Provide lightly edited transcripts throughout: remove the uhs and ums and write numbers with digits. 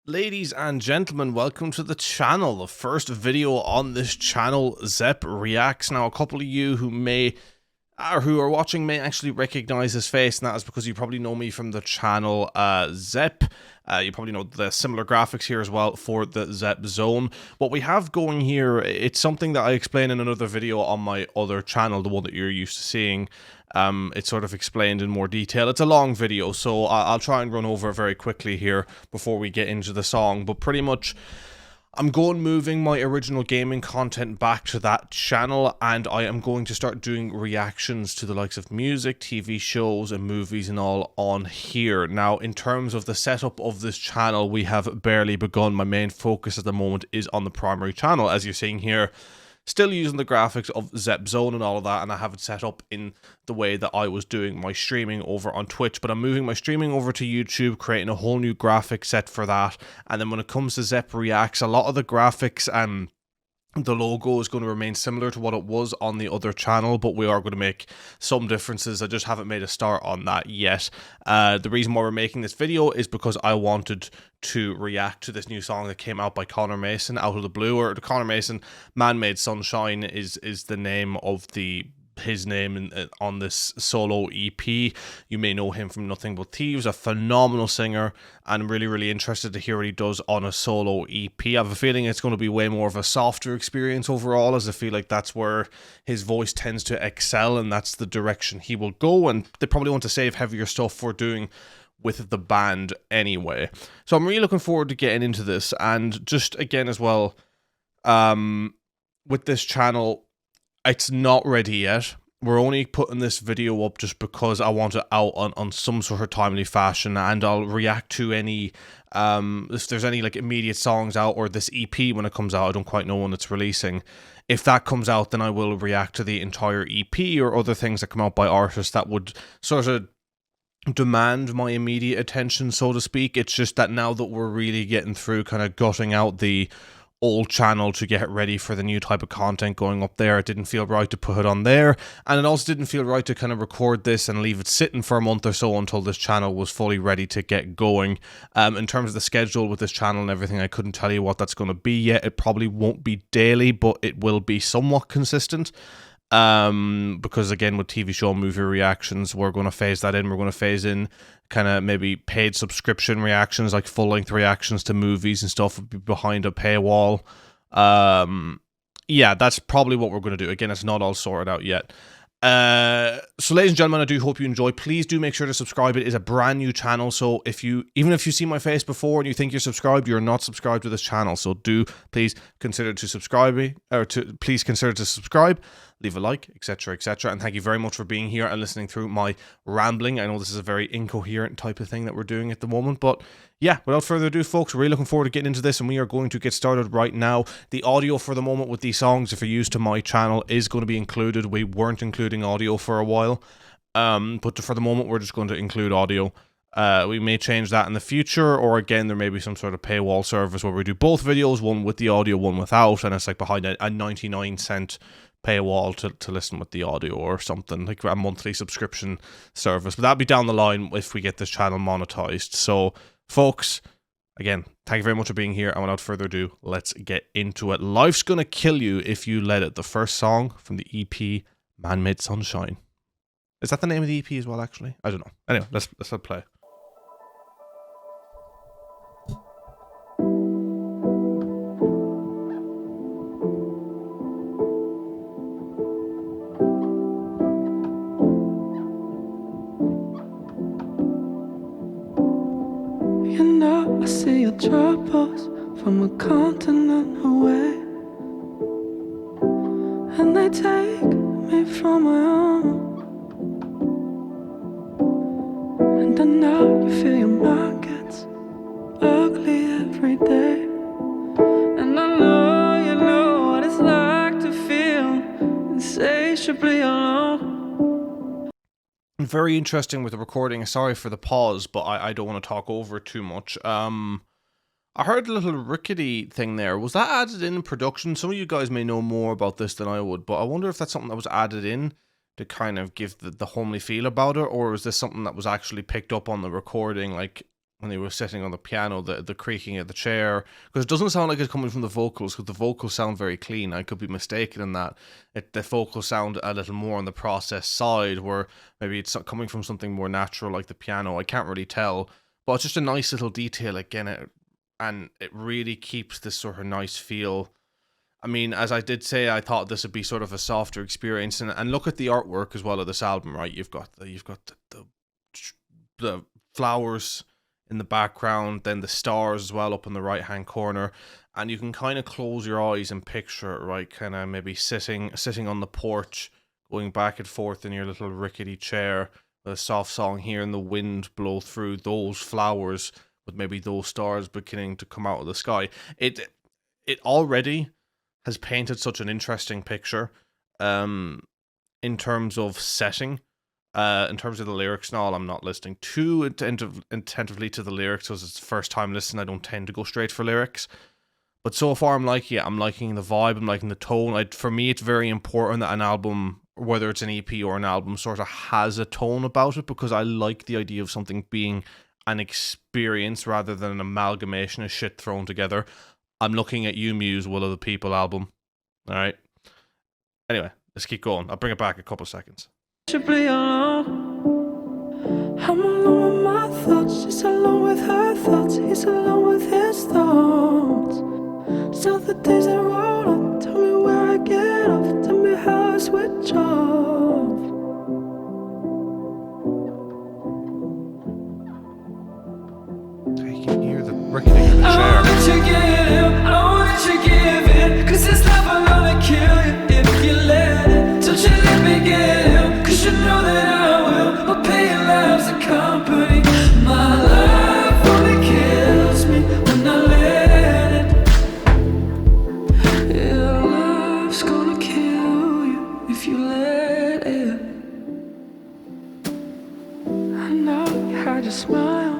Ladies and gentlemen, welcome to the channel, the first video on this channel, ZEP Reacts. Now, a couple of you who are watching may actually recognize his face, and that is because you probably know me from the channel ZEP. You probably know the similar graphics here as well for the ZEP zone. What we have going here, it's something that I explained in another video on my other channel, the one that you're used to seeing. It's sort of explained in more detail. It's a long video, so I'll try and run over it very quickly here before we get into the song, but pretty much I'm moving my original gaming content back to that channel, and I am going to start doing reactions to the likes of music, TV shows, and movies and all on here. Now, in terms of the setup of this channel, we have barely begun. My main focus at the moment is on the primary channel, as you're seeing here. Still using the graphics of ZEP Zone and all of that, and I have it set up in the way that I was doing my streaming over on Twitch, but I'm moving my streaming over to YouTube, creating a whole new graphic set for that. And then when it comes to ZEP Reacts, a lot of the graphics and the logo is going to remain similar to what it was on the other channel, but we are going to make some differences. I just haven't made a start on that yet. The reason why we're making this video is because I wanted to react to this new song that came out by Conor Mason, Out of the Blue, or Conor Mason, Man-Made Sunshine is the name of his name on this solo EP. You may know him from Nothing But Thieves, a phenomenal singer, and I'm really interested to hear what he does on a solo EP. I have a feeling it's going to be way more of a softer experience overall, as I feel like that's where his voice tends to excel, and that's the direction he will go, and they probably want to save heavier stuff for doing with the band anyway. So I'm really looking forward to getting into this, and just again as well, with this channel, it's not ready yet. We're only putting this video up just because I want it out on some sort of timely fashion, and I'll react to any, if there's any like immediate songs out, or this EP when it comes out. I don't quite know when it's releasing. If that comes out, then I will react to the entire EP or other things that come out by artists that would sort of demand my immediate attention, so to speak. It's just that now that we're really getting through kind of gutting out the old channel to get ready for the new type of content going up there, it didn't feel right to put it on there, and it also didn't feel right to kind of record this and leave it sitting for a month or so until this channel was fully ready to get going. In terms of the schedule with this channel and everything, I couldn't tell you what that's going to be yet. It probably won't be daily, but it will be somewhat consistent. Because again, with TV show and movie reactions, we're going to phase that in. We're going to phase in kind of maybe paid subscription reactions, like full-length reactions to movies and stuff behind a paywall. Yeah, that's probably what we're going to do. Again, it's not all sorted out yet. So ladies and gentlemen, I do hope you enjoy. Please do make sure to subscribe. It is a brand new channel, so even if you see my face before and you think you're subscribed, you're not subscribed to this channel. So please consider to subscribe, leave a like, etc, and thank you very much for being here and listening through my rambling. I know this is a very incoherent type of thing that we're doing at the moment, but yeah, without further ado, folks, we're really looking forward to getting into this, and we are going to get started right now. The audio for the moment with these songs, if you're used to my channel, is going to be included. We weren't including audio for a while, but for the moment, we're just going to include audio. We may change that in the future, or again, there may be some sort of paywall service where we do both videos, one with the audio, one without, and it's like behind a 99-cent paywall to listen with the audio, or something like a monthly subscription service. But that'll be down the line if we get this channel monetized. So folks, again, thank you very much for being here, and without further ado, let's get into it. Life's Gonna Kill You If You Let It, the first song from the EP Man-Made Sunshine. Is that the name of the EP as well, actually? I don't know. Anyway, let's play. You know, I see your troubles from a continent away, and they take me from my own. And I know you feel your mind gets ugly every day, and I know you know what it's like to feel insatiably alone. Very interesting with the recording. Sorry for the pause, but I don't want to talk over it too much. I heard a little rickety thing there. Was that added in production? Some of you guys may know more about this than I would, but I wonder if that's something that was added in to kind of give the homely feel about it, or is this something that was actually picked up on the recording, like when they were sitting on the piano, the creaking of the chair, because it doesn't sound like it's coming from the vocals, because the vocals sound very clean. I could be mistaken in that. The vocals sound a little more on the process side, where maybe it's coming from something more natural like the piano. I can't really tell, but it's just a nice little detail again, and it really keeps this sort of nice feel. I mean, as I did say, I thought this would be sort of a softer experience, and look at the artwork as well of this album, right? You've got the flowers in the background, then the stars as well up in the right hand corner, and you can kind of close your eyes and picture it, right? Kind of maybe sitting on the porch, going back and forth in your little rickety chair with a soft song, hearing the wind blow through those flowers with maybe those stars beginning to come out of the sky. It already has painted such an interesting picture in terms of setting. In terms of the lyrics and all, I'm not listening too attentively to the lyrics, because it's the first time listening. I don't tend to go straight for lyrics. But so far I'm liking it. I'm liking the vibe, I'm liking the tone. For me, it's very important that an album, whether it's an EP or an album, sort of has a tone about it, because I like the idea of something being an experience rather than an amalgamation of shit thrown together. I'm looking at you, Muse, Will of the People album. Alright. Anyway, let's keep going. I'll bring it back a couple seconds. Alone. I'm alone with my thoughts. She's alone with her thoughts. He's alone with his thoughts. So the days that roll on, tell me where I get off. Tell me how I switch off. You can hear the ricketing of the chair. I won't let you get him, I won't let you give in, 'cause this love will only kill you if you let it. Don't you let me get him, 'cause you know that I will. I'll pay your lives a company. My life only kills me when I let it. Your life's gonna kill you if you let it. I know you hide your smile.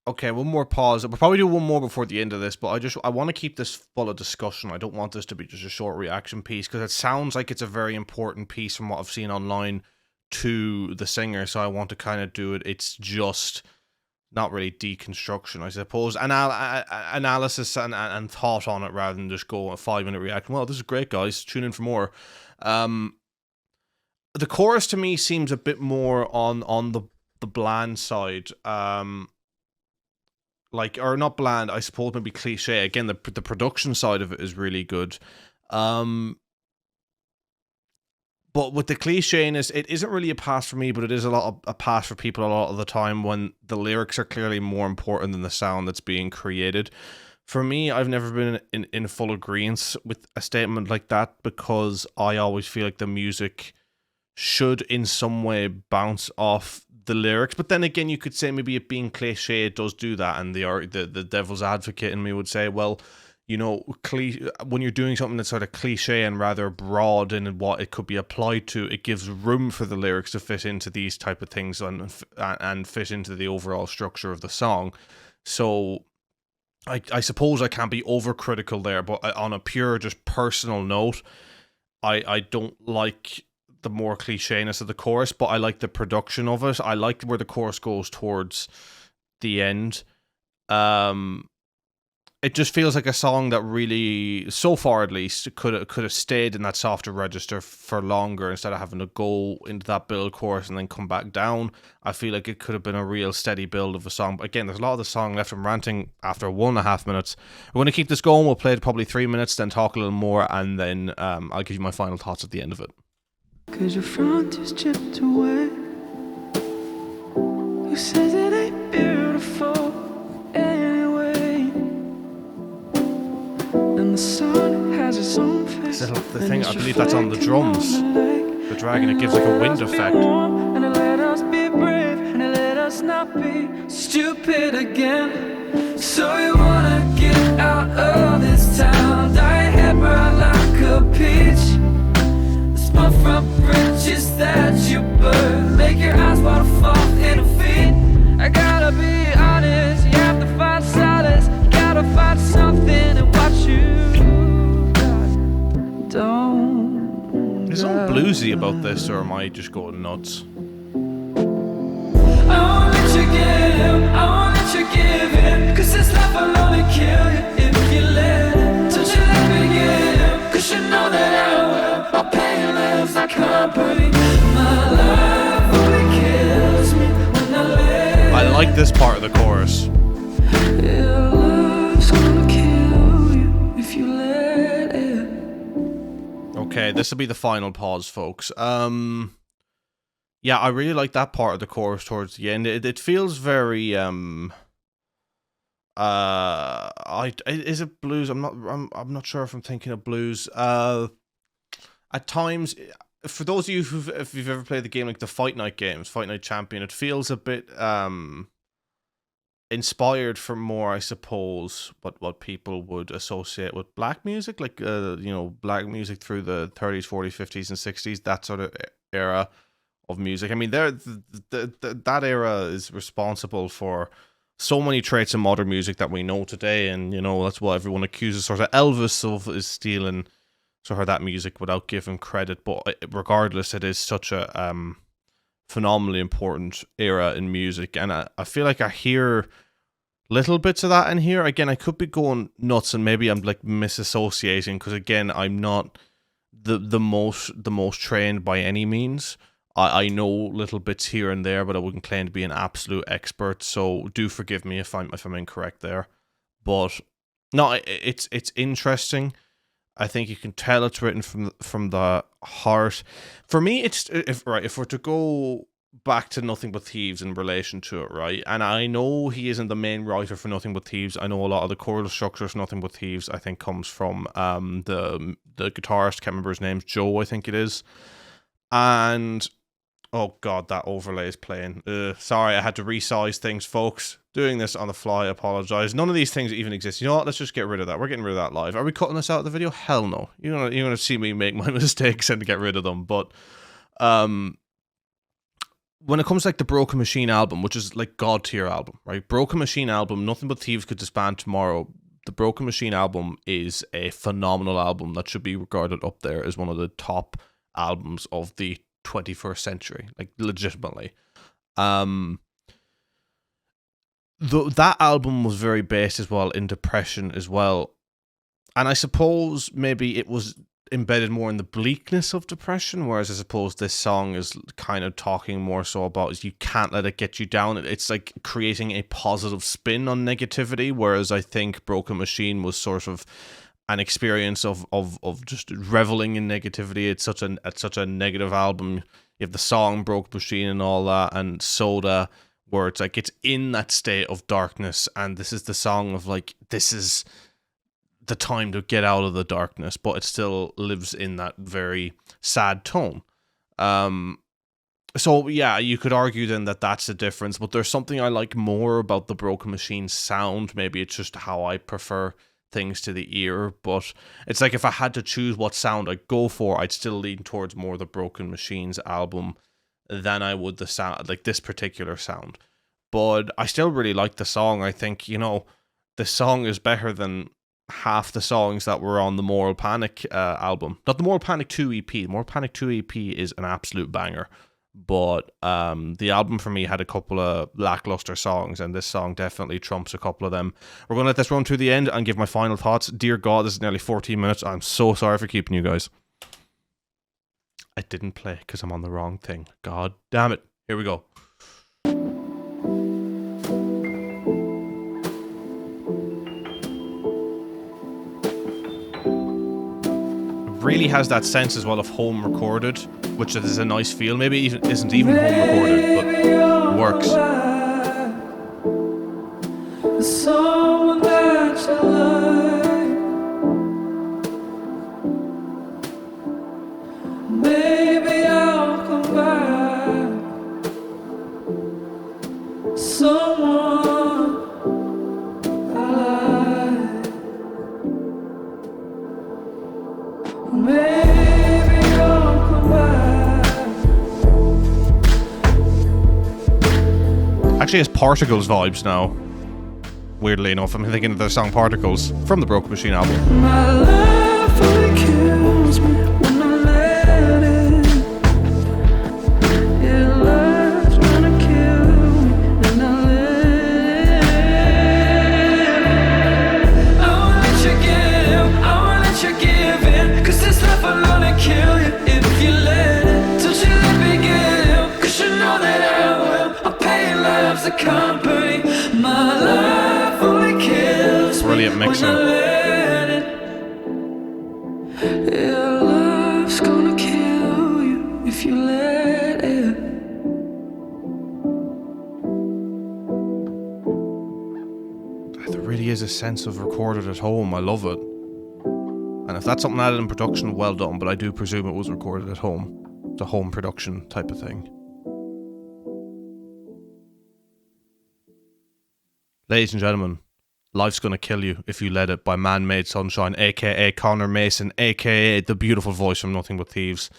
Okay, one more pause. We'll probably do one more before the end of this, but I want to keep this full of discussion. I don't want this to be just a short reaction piece, because it sounds like it's a very important piece from what I've seen online to the singer, so I want to kind of do it. It's just not really deconstruction, I suppose. Analysis and thought on it, rather than just go a 5-minute reaction. Well, this is great, guys. Tune in for more. The chorus to me seems a bit more on the bland side. Like, or not bland, I suppose maybe cliche. Again, the production side of it is really good. But with the clichéness, it isn't really a pass for me, but it is a pass for people a lot of the time, when the lyrics are clearly more important than the sound that's being created. For me, I've never been in full agreement with a statement like that, because I always feel like the music should in some way bounce off the lyrics. But then again, you could say maybe it being cliche, it does do that, and the devil's advocate in me would say, well, you know, when you're doing something that's sort of cliche and rather broad in what it could be applied to, it gives room for the lyrics to fit into these type of things and fit into the overall structure of the song. So I suppose I can't be overcritical there, but on a pure just personal note, I don't like the more clichéness of the chorus, but I like the production of it. I like where the chorus goes towards the end. It just feels like a song that really, so far at least, could have stayed in that softer register for longer, instead of having to go into that build chorus and then come back down. I feel like it could have been a real steady build of a song. But again, there's a lot of the song left. I'm ranting after 1.5 minutes. We're going to keep this going. We'll play it probably 3 minutes, then talk a little more, and then I'll give you my final thoughts at the end of it. 'Cause your front is chipped away. Who says it ain't beautiful anyway? And the sun has its own face. The thing, I believe that's on the drums. The dragon, it gives like a wind effect. And it let us be brave, and it let us not be stupid again. So you wanna get out of this town, dye your hair bright like a peach. My front bridges that you burn, make your eyes waterfall in a feet. I gotta be honest, you have to find solace. You gotta find something in what you don't. Is something bluesy about this, or am I just going nuts? I won't let you get him, I won't let you give in? 'Cause this life will only kill you if you let it. Don't you let me get in? 'Cause you know that I will. My pain lives the company. My life only kills me when I let it. I like this part of the chorus. Your love's gonna kill you if you let it. Okay, this will be the final pause, folks. Yeah, I really like that part of the chorus towards the end. It feels very is it blues? I'm not sure if I'm thinking of blues. At times, for those of you if you've ever played the game like the Fight Night games, Fight Night Champion, it feels a bit inspired from more, I suppose, what people would associate with black music, like you know, black music through the 30s, 40s, 50s, and 60s, that sort of era of music. I mean, that era is responsible for so many traits in modern music that we know today, and you know, that's what everyone accuses sort of Elvis of, is stealing sort of that music without giving credit. But regardless, it is such a phenomenally important era in music, and I feel like I hear little bits of that in here. Again, I could be going nuts, and maybe I'm like misassociating, because again, I'm not the most trained by any means. I know little bits here and there, but I wouldn't claim to be an absolute expert. So do forgive me if I'm incorrect there. But no, it's interesting. I think you can tell it's written from the heart. For me, it's if we're to go back to Nothing But Thieves in relation to it, right? And I know he isn't the main writer for Nothing But Thieves. I know a lot of the choral structures for Nothing But Thieves, I think, comes from the guitarist. Can't remember his name. Joe, I think it is. And oh god, that overlay is playing. Sorry, I had to resize things, folks. Doing this on the fly, I apologize. None of these things even exist. You know what? Let's just get rid of that. We're getting rid of that live. Are we cutting this out of the video? Hell no. You're gonna see me make my mistakes and get rid of them. But when it comes to like the Broken Machine album, which is like god tier album, right? Broken Machine album, Nothing But Thieves could disband tomorrow. The Broken Machine album is a phenomenal album that should be regarded up there as one of the top albums of the 21st century, like legitimately. That album was very based as well in depression as well, and I suppose maybe it was embedded more in the bleakness of depression, whereas I suppose this song is kind of talking more so about is you can't let it get you down. It's like creating a positive spin on negativity, whereas I think Broken Machine was sort of an experience of just reveling in negativity. It's such a negative album. You have the song Broken Machine and all that, and Soda, where it's like it's in that state of darkness, and this is the song of like, this is the time to get out of the darkness, but it still lives in that very sad tone. So yeah, you could argue then that that's the difference, but there's something I like more about the Broken Machine sound. Maybe it's just how I prefer things to the ear, but it's like if I had to choose what sound I'd go for, I'd still lean towards more the Broken Machines album than I would the sound, like this particular sound. But I still really like the song. I think, you know, the song is better than half the songs that were on the Moral Panic album. Not the Moral Panic 2 EP. The Moral Panic 2 EP is an absolute banger. But the album for me had a couple of lackluster songs, and this song definitely trumps a couple of them. We're going to let this run to the end and give my final thoughts. Dear God, this is nearly 14 minutes. I'm so sorry for keeping you guys. I didn't play because I'm on the wrong thing. God damn it. Here we go. Really has that sense as well of home recorded, which is a nice feel. Maybe even isn't even home recorded, but it works. Someone that you like, maybe I'll come back. Someone I like, maybe I'll come back. Actually has Particles vibes now. Weirdly enough, I'm thinking of the song Particles from the Broken Machine album. My life only kills me when I let it. Your life's gonna kill me and I let lovely at mixing. Yeah, love's gonna kill you if you let it. There really is a sense of recorded at home. I love it. And if that's something added in production, well done, but I do presume it was recorded at home. It's a home production type of thing. Ladies and gentlemen, Life's Gonna Kill You If You Let It by Man-Made Sunshine, aka Conor Mason, aka the beautiful voice from Nothing But Thieves.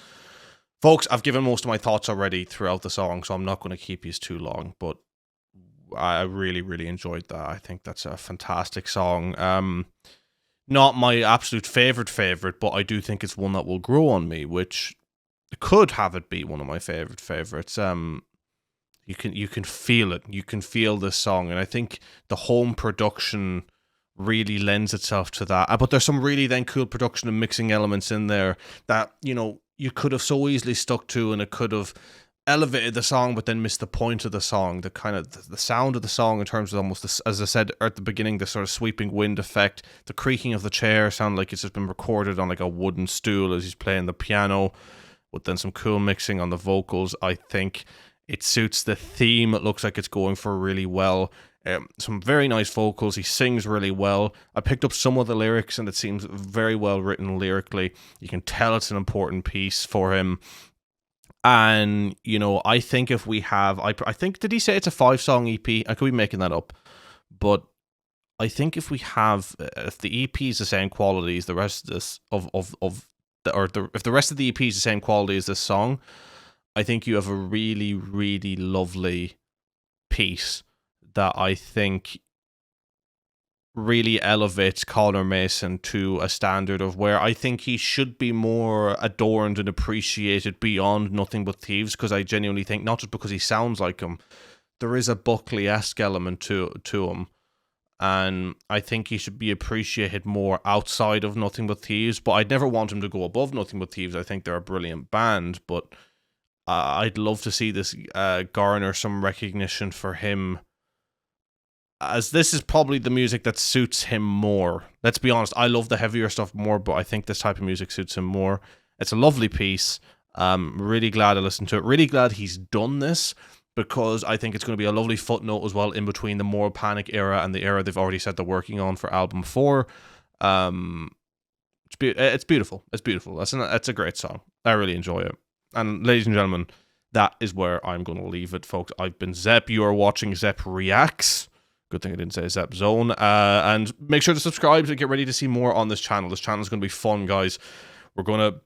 Folks, I've given most of my thoughts already throughout the song, so I'm not going to keep you too long, but I really, really enjoyed that. I think that's a fantastic song. Not my absolute favorite, but I do think it's one that will grow on me, which could have it be one of my favorites. You can feel it. You can feel this song, and I think the home production really lends itself to that. But there's some really then cool production and mixing elements in there that, you know, you could have so easily stuck to, and it could have elevated the song but then missed the point of the song. The kind of the sound of the song in terms of almost this, as I said at the beginning, the sort of sweeping wind effect, the creaking of the chair sound like it's just been recorded on like a wooden stool as he's playing the piano, with then some cool mixing on the vocals. I think it suits the theme. It looks like it's going for really well. Some very nice vocals. He sings really well. I picked up some of the lyrics and it seems very well written lyrically. You can tell it's an important piece for him. And, you know, I think if we have, I think, did he say it's a 5-song EP? I could be making that up. But I think if we have, if the EP is the same quality as the rest of this, if the rest of the EP is the same quality as this song, I think you have a really, really lovely piece that I think really elevates Conor Mason to a standard of where I think he should be more adorned and appreciated beyond Nothing But Thieves, because I genuinely think, not just because he sounds like him, there is a Buckley-esque element to him, and I think he should be appreciated more outside of Nothing But Thieves, but I'd never want him to go above Nothing But Thieves. I think they're a brilliant band, but I'd love to see this garner some recognition for him, as this is probably the music that suits him more. Let's be honest, I love the heavier stuff more, but I think this type of music suits him more. It's a lovely piece. Really glad I listened to it. Really glad he's done this, because I think it's going to be a lovely footnote as well in between the more Panic era and the era they've already said they're working on for album 4. It's beautiful. It's beautiful. That's a great song. I really enjoy it. And ladies and gentlemen, that is where I'm going to leave it, folks. I've been Zep. You are watching Zep Reacts. Good thing I didn't say Zep Zone. And make sure to subscribe to get ready to see more on this channel. This channel is going to be fun, guys. We're going to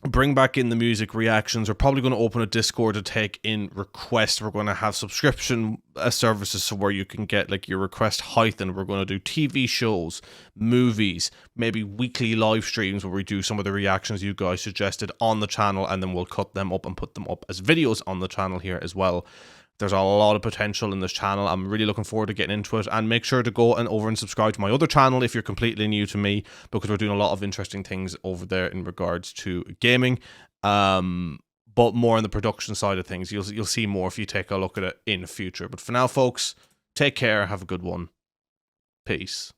bring back in the music reactions. We're probably going to open a Discord to take in requests. We're going to have subscription services so where you can get like your request heightened. We're going to do TV shows, movies, maybe weekly live streams where we do some of the reactions you guys suggested on the channel, and then we'll cut them up and put them up as videos on the channel here as well. There's a lot of potential in this channel. I'm really looking forward to getting into it. And make sure to go and over and subscribe to my other channel if you're completely new to me, because we're doing a lot of interesting things over there in regards to gaming. But more on the production side of things. You'll see more if you take a look at it in the future. But for now, folks, take care. Have a good one. Peace.